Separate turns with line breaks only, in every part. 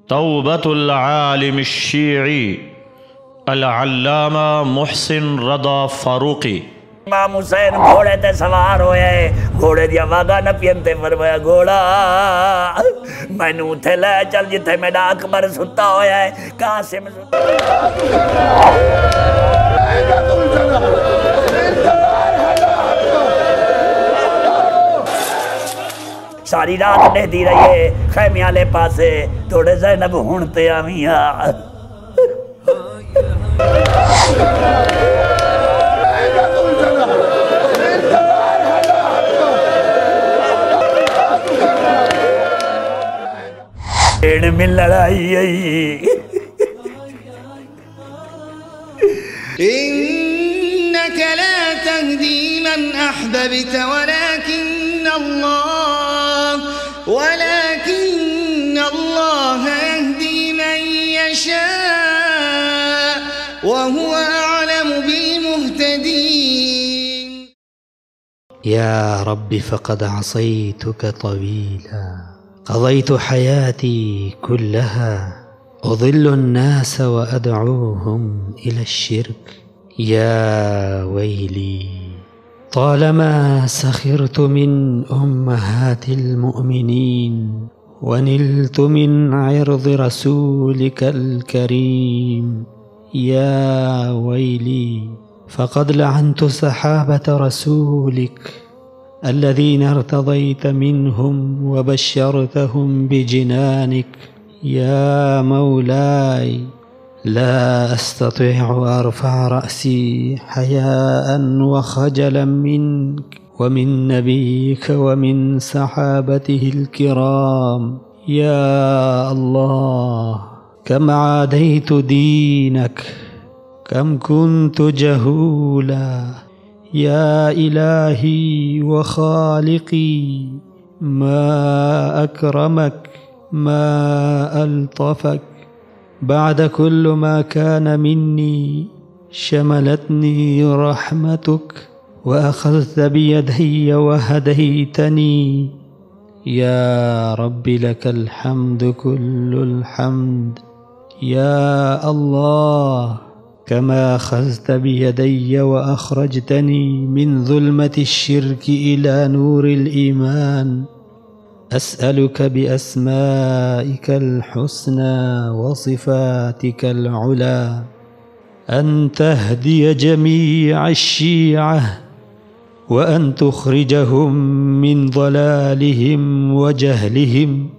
तौबतुल आलिम अश्शीई अल-अल्लामा मुहसिन रदा फारूकी।
इमाम हुसैन घोड़े ते सवार होए, घोड़े दिया वागा न पियंते फरमाया घोड़ा मैनू उथे ले चल जिथे मेरा अकबर सुता होया है। कासिम सारी रात डहदी रही खैमे आले पासे, थोड़े ज़ैनब हुण ते आविया। में लड़ाई
इन्नक ला तहदी मन अहबब्त वलाकिन अल्लाह यहदी मन यशा वहुव अअलमु बिलमुहतदीन।
या रब्बि फ़क़द असैतुक तवीला قضيت حياتي كلها أضل الناس وأدعوهم إلى الشرك. يا ويلي طالما سخرت من أمهات المؤمنين ونلت من عرض رسولك الكريم. يا ويلي فقد لعنت صحابة رسولك الذين ارتضيت منهم وبشرتهم بجنانك. يا مولاي لا أستطيع أرفع رأسي حياء وخجلا منك ومن نبيك ومن صحابته الكرام. يا الله كم عاديت دينك، كم كنت جهولا. يا إلهي وخالقي ما أكرمك ما ألطفك. بعد كل ما كان مني شملتني رحمتك وأخذت بيدي وهديتني. يا رب لك الحمد كل الحمد. يا الله كما أخذت بيدي وأخرجتني من ظلمة الشرك إلى نور الإيمان، أسألك بأسمائك الحسنى وصفاتك العلى أن تهدي جميع الشيعة وأن تخرجهم من ضلالهم وجهلهم.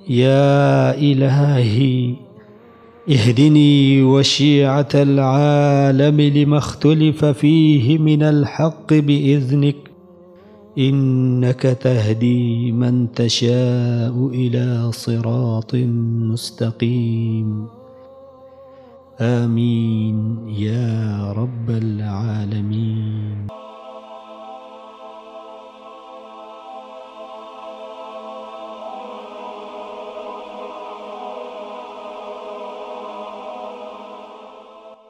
يا إلهي اهدني وشيعة العالم لما اختلف فيه من الحق بإذنك، إنك تهدي من تشاء إلى صراط مستقيم. آمين يا رب العالمين.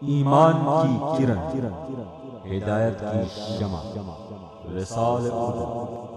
ईमान की किरण, हिदायत की शमा, रिसाल उर्दू।